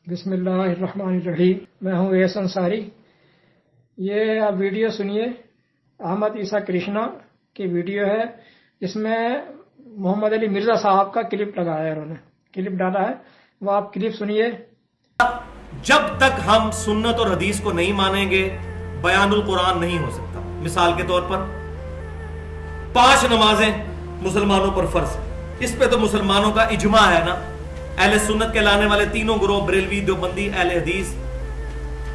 بسم اللہ الرحمن الرحیم. میں ہوں ایس انصاری. یہ آپ ویڈیو سنیے. احمد عیسیٰ کرشنا کی ویڈیو ہے جس میں محمد علی مرزا صاحب کا کلپ لگایا ہے. انہوں نے کلپ ڈالا ہے, وہ آپ کلپ سنیے. جب تک ہم سنت اور حدیث کو نہیں مانیں گے بیان القرآن نہیں ہو سکتا. مثال کے طور پر 5 نمازیں مسلمانوں پر فرض, اس پہ تو مسلمانوں کا اجماع ہے نا. اہل سنت کے لانے والے تینوں گروہ بریلوی, دیوبندی, اہل حدیث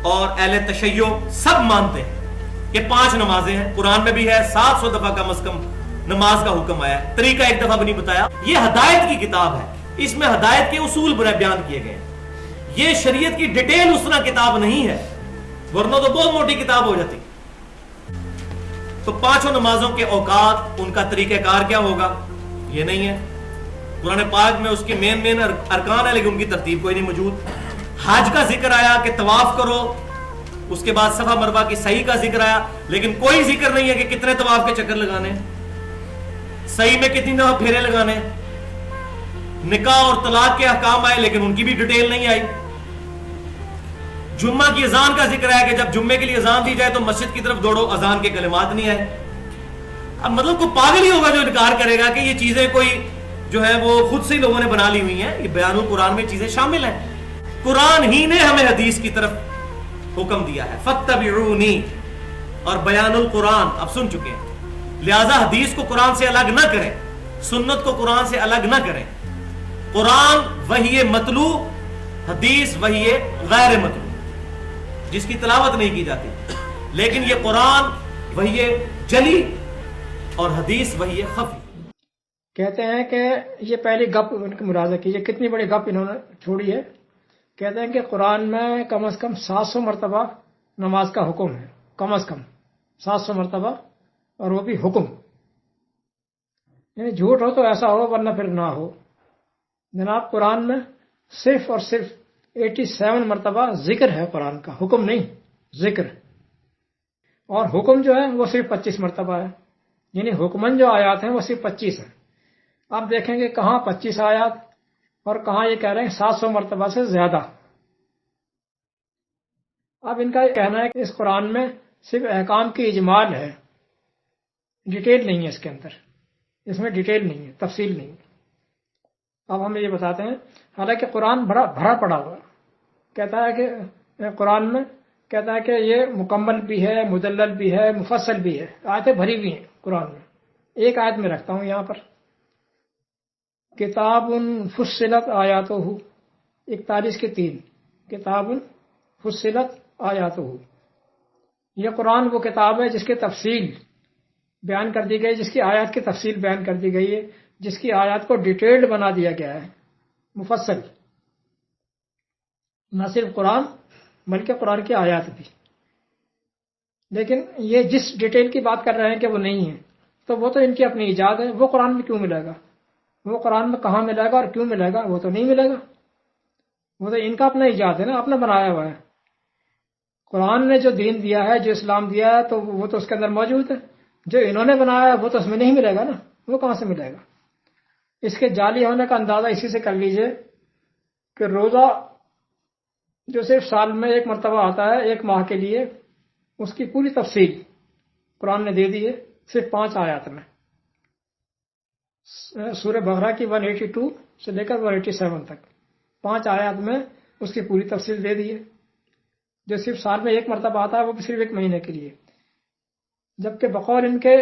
اور اہل تشیع سب مانتے ہیں کہ 5 نمازیں ہیں. قرآن میں بھی ہے, 700 دفعہ کم از کم نماز کا حکم آیا ہے. طریقہ ایک دفعہ بھی نہیں بتایا. یہ ہدایت کی کتاب ہے, اس میں ہدایت کے اصول بیان کیے گئے ہیں. یہ شریعت کی ڈیٹیل اس طرح کتاب نہیں ہے, ورنہ تو بہت موٹی کتاب ہو جاتی. تو 5 نمازوں کے اوقات, ان کا طریقہ کار کیا ہوگا, یہ نہیں ہے. قرآن پاک میں اس کی مین ارکان ہے لیکن ان کی ترتیب کوئی نہیں موجود. حج کا ذکر آیا کہ طواف کرو, اس کے بعد صفا مروہ کی صحیح کا ذکر آیا لیکن کوئی ذکر نہیں ہے کہ کتنے طواف کے چکر لگانے, صحیح میں کتنی دفعہ پھیرے لگانے. نکاح اور طلاق کے احکام آئے لیکن ان کی بھی ڈیٹیل نہیں آئی. جمعہ کی اذان کا ذکر ہے کہ جب جمعے کے لیے اذان دی جائے تو مسجد کی طرف دوڑو, اذان کے کلمات نہیں آئے. اب مطلب کوئی پاگل ہی ہوگا جو انکار کرے گا کہ یہ چیزیں کوئی جو ہے وہ خود سے لوگوں نے بنا لی ہوئی ہیں. یہ بیان القرآن میں چیزیں شامل ہیں. قرآن ہی نے ہمیں حدیث کی طرف حکم دیا ہے, فاتبعونی, اور بیان القرآن اب سن چکے ہیں. لہذا حدیث کو قرآن سے الگ نہ کریں, سنت کو قرآن سے الگ نہ کریں. قرآن وحی مطلوع, حدیث وحی غیر مطلوع, جس کی تلاوت نہیں کی جاتی. لیکن یہ قرآن وحی جلی اور حدیث وحی خفی. کہتے ہیں کہ یہ پہلی گپ ان کی ملاحظہ کیجیے, کتنی بڑی گپ انہوں نے چھوڑی ہے. کہتے ہیں کہ قرآن میں کم از کم 700 مرتبہ نماز کا حکم ہے, کم از کم 700 مرتبہ, اور وہ بھی حکم. یعنی جھوٹ ہو تو ایسا ہو ورنہ پھر نہ ہو. جناب قرآن میں صرف اور صرف 87 مرتبہ ذکر ہے قرآن کا, حکم نہیں, ذکر. اور حکم جو ہے وہ صرف 25 مرتبہ ہے. یعنی حکمن جو آیات ہیں وہ صرف 25 ہیں. آپ دیکھیں گے کہاں 25 آیات اور کہاں یہ کہہ رہے ہیں 700 مرتبہ سے زیادہ. اب ان کا یہ کہنا ہے کہ اس قرآن میں صرف احکام کی اجمال ہے, ڈیٹیل نہیں ہے اس کے اندر, اس میں ڈیٹیل نہیں ہے, تفصیل نہیں ہے. اب ہم یہ بتاتے ہیں, حالانکہ قرآن بڑا بھرا پڑا ہوا کہتا ہے کہ قرآن میں کہتا ہے کہ یہ مکمل بھی ہے, مدلل بھی ہے, مفصل بھی ہے. آیتیں بھری ہوئی ہیں قرآن میں. ایک آیت میں رکھتا ہوں یہاں پر, کتاب فصلت آیاتہ 41-3, کتاب فصلت آیاتہ. یہ قرآن وہ کتاب ہے جس کی تفصیل بیان کر دی گئی, جس کی آیات کی تفصیل بیان کر دی گئی ہے, جس کی آیات کو ڈیٹیلڈ بنا دیا گیا ہے, مفصل. نہ صرف قرآن بلکہ قرآن کی آیات بھی. لیکن یہ جس ڈیٹیل کی بات کر رہے ہیں کہ وہ نہیں ہے, تو وہ تو ان کی اپنی ایجاد ہے. وہ قرآن میں کیوں ملے گا, وہ قرآن میں کہاں ملے گا اور کیوں ملے گا, وہ تو نہیں ملے گا. وہ تو ان کا اپنا ایجاد ہے نا, اپنا بنایا ہوا ہے. قرآن نے جو دین دیا ہے, جو اسلام دیا ہے, تو وہ تو اس کے اندر موجود ہے. جو انہوں نے بنایا ہے وہ تو اس میں نہیں ملے گا نا, وہ کہاں سے ملے گا. اس کے جعلی ہونے کا اندازہ اسی سے کر لیجئے کہ روزہ جو صرف سال میں 1 مرتبہ آتا ہے 1 ماہ کے لیے, اس کی پوری تفصیل قرآن نے دے دی ہے صرف 5 آیات میں. سورہ بقرہ کی 182 سے لے کر 187 تک 5 آیات میں اس کی پوری تفصیل دے دی ہے. جو صرف سال میں 1 مرتبہ آتا ہے وہ بھی صرف 1 مہینے کے لیے. جبکہ بقول ان کے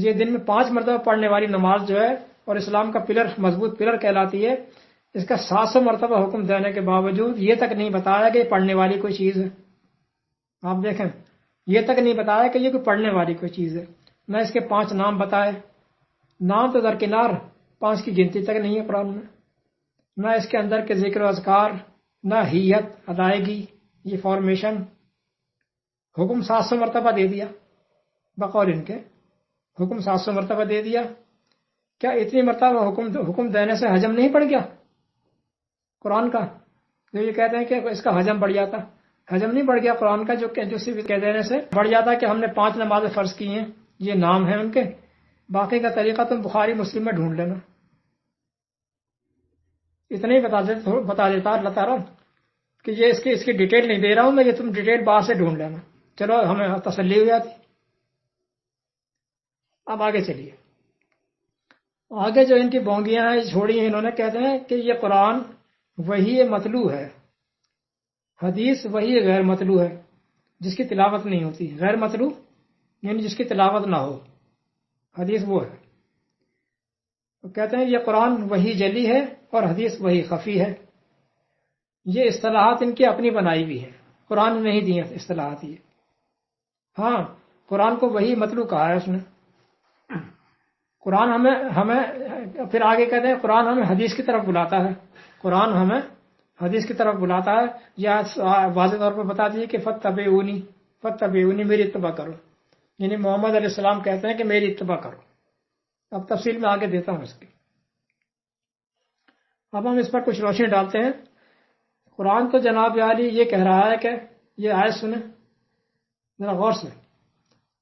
یہ دن میں 5 مرتبہ پڑھنے والی نماز جو ہے اور اسلام کا پلر, مضبوط پلر کہلاتی ہے, اس کا 700 مرتبہ حکم دینے کے باوجود یہ تک نہیں بتایا کہ یہ پڑھنے والی کوئی چیز ہے. آپ دیکھیں, یہ تک نہیں بتایا کہ یہ کوئی پڑھنے والی کوئی چیز ہے. نہ اس کے 5 نام بتائے, نام تو درکنار 5 کی گنتی تک نہیں ہے قرآن میں. نہ اس کے اندر کے ذکر و اذکار, نہ ہیت, ادائیگی, یہ فارمیشن. حکم 700 مرتبہ دے دیا, بقول ان کے حکم 700 مرتبہ دے دیا. کیا اتنی مرتبہ حکم دینے سے حجم نہیں پڑ گیا قرآن کا؟ جو یہ کہتے ہیں کہ اس کا حجم بڑھ جاتا, حجم نہیں بڑھ گیا قرآن کا, جو صرف کہہ دینے سے بڑھ جاتا کہ ہم نے 5 نمازیں فرض کی ہیں, یہ نام ہیں ان کے, باقی کا طریقہ تم بخاری مسلم میں ڈھونڈ لینا. اتنا ہی بتا دیتا اللہ تعالیٰ کہ یہ اس کی ڈیٹیل نہیں دے رہا ہوں میں، یہ تم ڈیٹیل باہر سے ڈھونڈ لینا، چلو ہمیں تسلی ہو جاتی۔ اب آگے چلیے، آگے جو ان کی بونگیاں ہیں چھوڑی ہیں انہوں نے، کہتے ہیں کہ یہ قرآن وحی مطلوع ہے، حدیث وحی غیر مطلوع ہے جس کی تلاوت نہیں ہوتی۔ غیر مطلوع یعنی جس کی تلاوت نہ ہو، حدیث وہ ہے۔ تو کہتے ہیں یہ قرآن وحی جلی ہے اور حدیث وحی خفی ہے۔ یہ اصطلاحات ان کی اپنی بنائی ہوئی ہیں، قرآن نے نہیں دی ہیں اصطلاحات یہ۔ ہاں قرآن کو وحی مطلوع کہا ہے اس نے۔ قرآن ہمیں پھر آگے کہتے ہیں قرآن ہمیں حدیث کی طرف بلاتا ہے، قرآن ہمیں حدیث کی طرف بلاتا ہے، یا واضح طور پر بتا دیجیے کہ فتبعونی میری اتباع کرو، یعنی محمد علیہ السلام کہتے ہیں کہ میری اتباع کرو۔ اب تفصیل میں آگے دیتا ہوں اس کی۔ اب ہم اس پر کچھ روشنی ڈالتے ہیں۔ قرآن تو جناب عالی یہ کہہ رہا ہے کہ یہ آیت سنیں ذرا غور سے،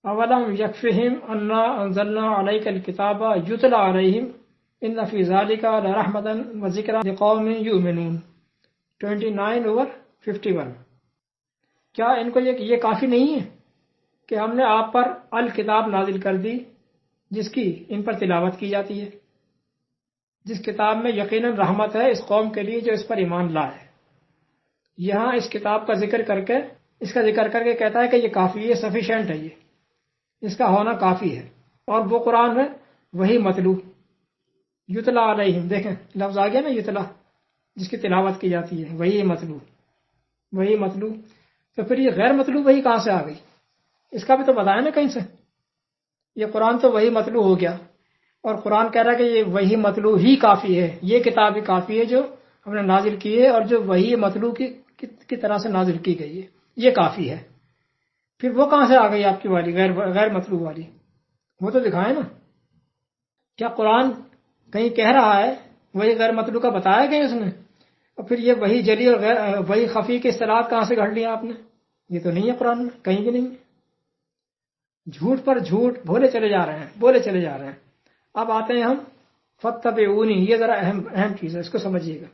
اولم یکفہم انا انزلنا علیک الکتاب یتلی علیہم ان فی ذلک لرحمۃ وذکری لقوم یؤمنون 29/51۔ کیا ان کو یہ کافی نہیں ہے کہ ہم نے آپ پر الکتاب نازل کر دی جس کی ان پر تلاوت کی جاتی ہے، جس کتاب میں یقیناً رحمت ہے اس قوم کے لیے جو اس پر ایمان لائے۔ یہاں اس کتاب کا ذکر کر کے کہتا ہے کہ یہ کافی ہے، سفیشینٹ ہے، یہ اس کا ہونا کافی ہے، اور وہ قرآن ہے وہی مطلوع یتلی علیہم۔ دیکھیں لفظ آ گیا نا، یتلی جس کی تلاوت کی جاتی ہے، وہی مطلوع۔ تو پھر یہ غیر مطلوع وہی کہاں سے آ گئی؟ اس کا بھی تو بتایا نا کہیں سے۔ یہ قرآن تو وہی مطلوع ہو گیا، اور قرآن کہہ رہا ہے کہ یہ وہی مطلوع ہی کافی ہے، یہ کتاب ہی کافی ہے جو ہم نے نازل کی ہے اور جو وہی مطلوع کی طرح سے نازل کی گئی ہے، یہ کافی ہے۔ پھر وہ کہاں سے آ گئی آپ کی والی غیر مطلوع والی؟ وہ تو دکھائیں نا۔ کیا قرآن کہیں کہہ رہا ہے وہی غیر مطلوع کا بتایا کہیں اس نے؟ اور پھر یہ وہی جلی اور وہی خفی کی اصطلاحات کہاں سے گھڑ لیا آپ نے؟ یہ تو نہیں ہے قرآن میں، کہیں بھی نہیں ہے۔ جھوٹ پر جھوٹ بولے چلے جا رہے ہیں۔ اب آتے ہیں ہم فتبعونی، یہ ذرا اہم چیز ہے، اس کو سمجھیے گا۔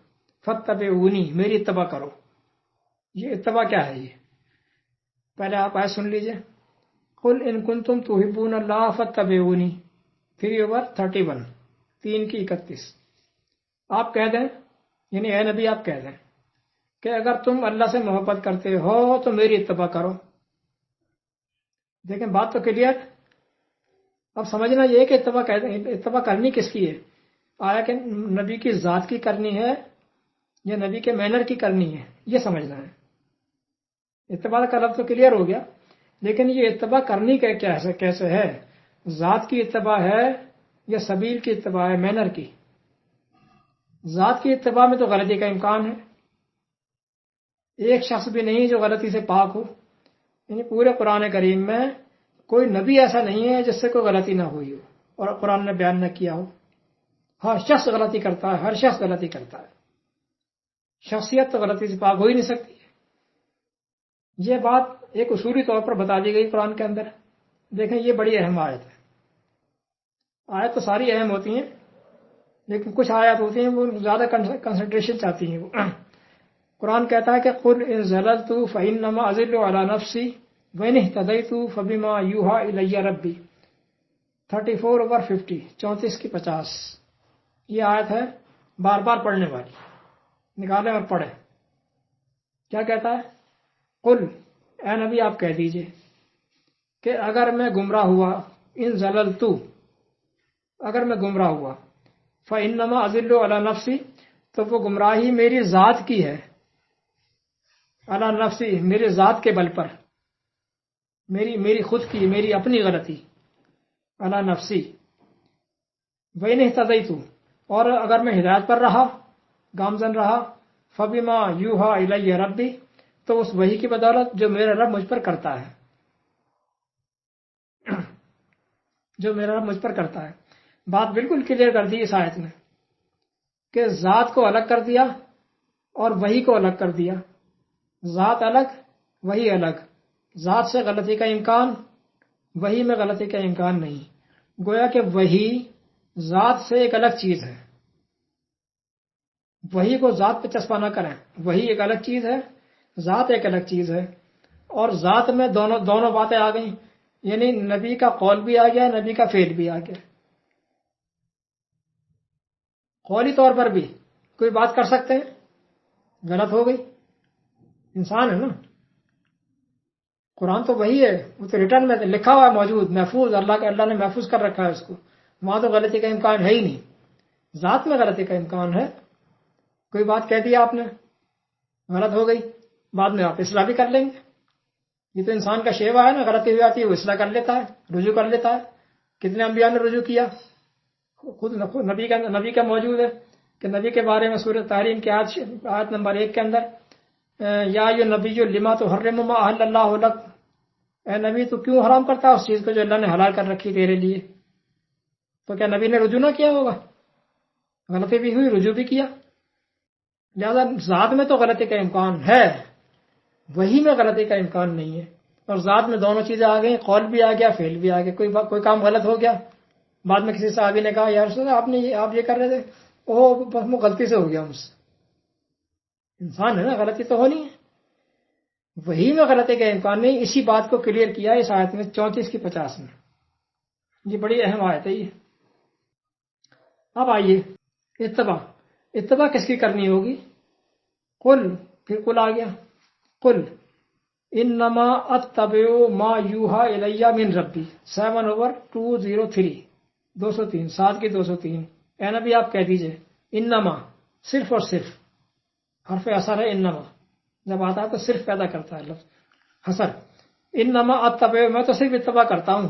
فتبعونی میری اتباع کرو، یہ اتباع کیا ہے؟ یہ پہلے آپ آیت سن لیجئے، قل ان کنتم تحبون اللہ فاتبعونی 3/31 3:31۔ آپ کہہ دیں، یعنی اے نبی آپ کہہ دیں کہ اگر تم اللہ سے محبت کرتے ہو تو میری اتباع کرو۔ دیکھیں بات تو کلیئر۔ اب سمجھنا یہ کہ اتباع کرنی کس کی ہے؟ آیا کہ نبی کی ذات کی کرنی ہے یا نبی کے مینر کی کرنی ہے، یہ سمجھنا ہے۔ اتباع کا لفظ تو کلیئر ہو گیا، لیکن یہ اتباع کرنی کیسے ہے؟ ذات کی اتباع ہے یا سبیل کی اتباع ہے، مینر کی؟ ذات کی اتباع میں تو غلطی کا امکان ہے، ایک شخص بھی نہیں جو غلطی سے پاک ہو، یعنی پورے قرآن کریم میں کوئی نبی ایسا نہیں ہے جس سے کوئی غلطی نہ ہوئی ہو اور قرآن نے بیان نہ کیا ہو۔ ہر شخص غلطی کرتا ہے، شخصیت تو غلطی سے پاک ہو ہی نہیں سکتی۔ یہ بات ایک اصولی طور پر بتا دی گئی قرآن کے اندر۔ دیکھیں یہ بڑی اہم آیت ہے۔ آیت تو ساری اہم ہوتی ہیں، لیکن کچھ آیات ہوتی ہیں وہ زیادہ کنسنٹریشن چاہتی ہیں۔ وہ قرآن کہتا ہے کہ قل ان ضللت فانما اضل علی نفسی وان اهتدیت فبما یوحی الی ربی 34/50 34:50۔ یہ آیت ہے بار بار پڑھنے والی، نکالیں اور پڑھیں۔ کیا کہتا ہے؟ قل، اے نبی آپ کہہ دیجئے کہ اگر میں گمراہ ہوا، ان ضللت، اگر میں گمراہ ہوا، فانما اضل علی نفسی، تو وہ گمراہی میری ذات کی ہے، علی نفسی میرے ذات کے بل پر، میری خود کی، میری اپنی غلطی، علی نفسی۔ وَإِنِ اهْتَدَيْتُ، اور اگر میں ہدایت پر رہا، گامزن رہا، فَبِمَا يُوحَىٰ إِلَيَّ رَبِّي، تو اس وحی کی بدولت جو میرا رب مجھ پر کرتا ہے، بات بالکل کلیئر کر دی اس آیت میں کہ ذات کو الگ کر دیا اور وحی کو الگ کر دیا۔ ذات الگ، وحی الگ۔ ذات سے غلطی کا امکان، وحی میں غلطی کا امکان نہیں۔ گویا کہ وحی ذات سے ایک الگ چیز ہے، وحی کو ذات پہ چسپا نہ کریں۔ وحی ایک الگ چیز ہے، ذات ایک الگ چیز ہے، اور ذات میں دونوں باتیں آ گئیں، یعنی نبی کا قول بھی آ گیا، نبی کا فعل بھی آ گیا۔ قولی طور پر بھی کوئی بات کر سکتے ہیں، غلط ہو گئی، انسان ہے نا۔ قرآن تو وہی ہے، وہ تو ریٹرن میں لکھا ہوا ہے، موجود، محفوظ، اللہ نے محفوظ کر رکھا ہے اس کو، وہاں تو غلطی کا امکان ہے ہی نہیں۔ ذات میں غلطی کا امکان ہے، کوئی بات کہہ دیا آپ نے، غلط ہو گئی، بعد میں آپ اصلاح بھی کر لیں گے۔ یہ تو انسان کا شیوا ہے نا، غلطی ہو جاتی ہے وہ اصلاح کر لیتا ہے، رجوع کر لیتا ہے۔ کتنے انبیاء نے رجوع کیا، خود نبی کا موجود ہے کہ نبی کے بارے میں سورۃ تحریم کی آیت نمبر 1 کے اندر، یا ایھا النبی لما تحرم ما احل اللہ لک، اے نبی تو کیوں حرام کرتا ہے اس چیز کو جو اللہ نے حلال کر رکھی تیرے لیے؟ تو کیا نبی نے رجوع نہ کیا ہوگا؟ غلطی بھی ہوئی، رجوع بھی کیا۔ لہذا ذات میں تو غلطی کا امکان ہے، وہی میں غلطی کا امکان نہیں ہے، اور ذات میں دونوں چیزیں آ گئی، قول بھی آ گیا، فعل بھی آ گیا۔ کوئی کام غلط ہو گیا، بعد میں کسی صحابی نے کہا یا رسول اللہ آپ یہ کر رہے تھے، بس وہ غلطی سے ہو گیا مجھ سے، انسان ہے نا، غلطی تو ہونی ہے، وہی میں غلطی کا امکان نہیں۔ اسی بات کو کلیئر کیا اس آیت میں 34 کی 50 میں، یہ بڑی اہم آیت ہے یہ۔ اب آئیے اتباع کس کی کرنی ہوگی؟ قل، پھر قل آ گیا، قل انما اتبع ما یوحی الی من ربی، 7/203 203 7 کی 203۔ اے نبی آپ کہہ دیجئے انما، صرف اور صرف، حرف اثر ہے انما، جب آتا ہے تو صرف پیدا کرتا ہے لفظ حسر۔ انما اتبع، میں تو صرف اتباع کرتا ہوں،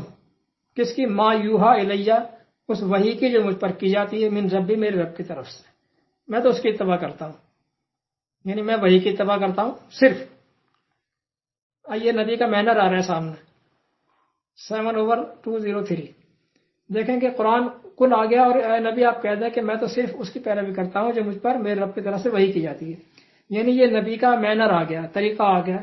کس کی؟ ما یوحی الیہ، اس وحی کی جو مجھ پر کی جاتی ہے، من ربی، میرے رب کی طرف سے، میں تو اس کی اتباع کرتا ہوں، یعنی میں وحی کی اتباع کرتا ہوں صرف۔ آئیے نبی کا مینر آ رہا ہے سامنے، 7/203۔ دیکھیں کہ قرآن کل آ گیا، اور اے نبی آپ کہہ دیں کہ میں تو صرف اس کی پیروی کرتا ہوں جو مجھ پر میرے رب کی طرف سے وحی کی جاتی ہے، یعنی یہ نبی کا مینر آ گیا، طریقہ آ گیا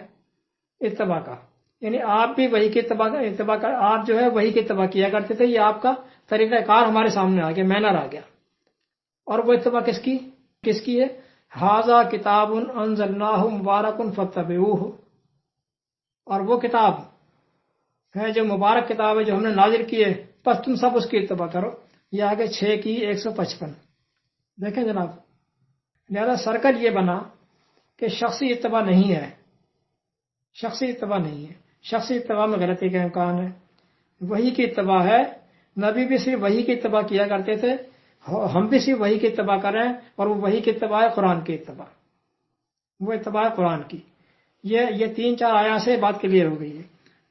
اتباع کا، یعنی آپ بھی وحی کی اتباع کا، آپ جو ہے وحی کی اتباع کیا کرتے تھے، یہ آپ کا طریقہ کار ہمارے سامنے آ گیا، مینر آ گیا۔ اور وہ اتباع کس کی ہے؟ ھذا کتاب انزلناہ مبارک فاتبعوہ، اور وہ کتاب ہے جو مبارک کتاب ہے جو ہم نے نازل کی ہے، بس تم سب اس کی اتباع کرو۔ یہ آگے 6 کی 155۔ دیکھیں جناب، لہذا سرکل یہ بنا کہ شخصی اتباع نہیں ہے، شخصی اتباع میں غلطی کا امکان ہے، وحی کی اتباع ہے۔ نبی بھی صرف وحی کی اتباع کیا کرتے تھے، ہم بھی صرف وحی کی اتباع کر رہے ہیں، اور وہ وحی کی اتباع ہے قرآن کی اتباع، وہ اتباع ہے قرآن کی۔ یہ 3-4 آیات سے بات کلیئر ہو گئی ہے۔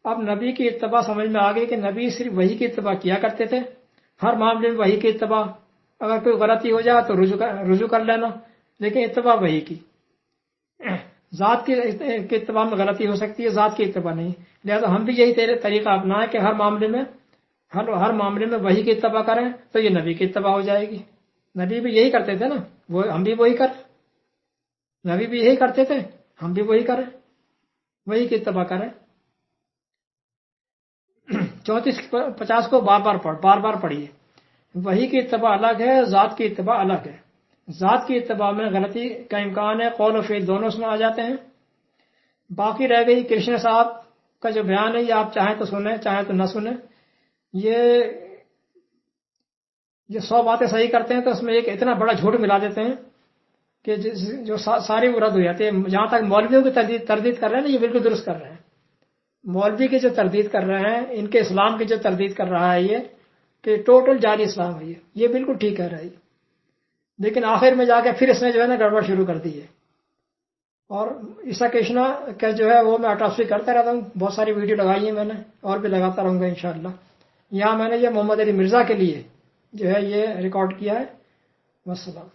اب نبی کی اتباع سمجھ میں آ گئی کہ نبی صرف وحی کی اتباع کیا کرتے تھے، ہر معاملے میں وحی کی اتباع، اگر کوئی غلطی ہو جائے تو رجوع کر لینا، لیکن اتباع وحی کی۔ ذات کی اتباع میں غلطی ہو سکتی ہے، ذات کی اتباع نہیں، لہذا ہم بھی یہی طریقہ اپنائیں کہ ہر معاملے میں وحی کی اتباع کریں، تو یہ نبی کی اتباع ہو جائے گی۔ نبی بھی یہی کرتے تھے نا، ہم بھی وہی کریں، نبی بھی یہی کرتے تھے، ہم بھی وہی کریں، وہی کی اتباع کریں۔ 34-50 کو بار بار پڑھیے۔ وحی کی اتباع الگ ہے، ذات کی اتباع الگ ہے۔ ذات کی اتباع میں غلطی کا امکان ہے، قول و فعل دونوں اس میں آ جاتے ہیں۔ باقی رہ گئی کرشن صاحب کا جو بیان ہے، یہ آپ چاہیں تو سنیں، چاہیں تو نہ سنیں۔ یہ 100 باتیں صحیح کرتے ہیں تو اس میں ایک اتنا بڑا جھوٹ ملا دیتے ہیں کہ جو ساری وہ رد ہو جاتی ہے۔ جہاں تک مولویوں کی تردید کر رہے ہیں نا، یہ بالکل درست کر رہے ہیں۔ مولوی کی جو تردید کر رہے ہیں، ان کے اسلام کی جو تردید کر رہا ہے یہ کہ ٹوٹل جعلی اسلام ہے، یہ بالکل ٹھیک کہہ رہا ہے، لیکن آخر میں جا کے پھر اس نے جو ہے نا گڑبڑ شروع کر دی ہے۔ اور عیسیٰ کرشنا کا جو ہے وہ میں آٹوپسی کرتا رہتا ہوں، بہت ساری ویڈیو لگائی ہیں میں نے، اور بھی لگاتا رہوں گا انشاءاللہ۔ یہاں میں نے یہ محمد علی مرزا کے لیے جو ہے یہ ریکارڈ کیا ہے۔ والسلام۔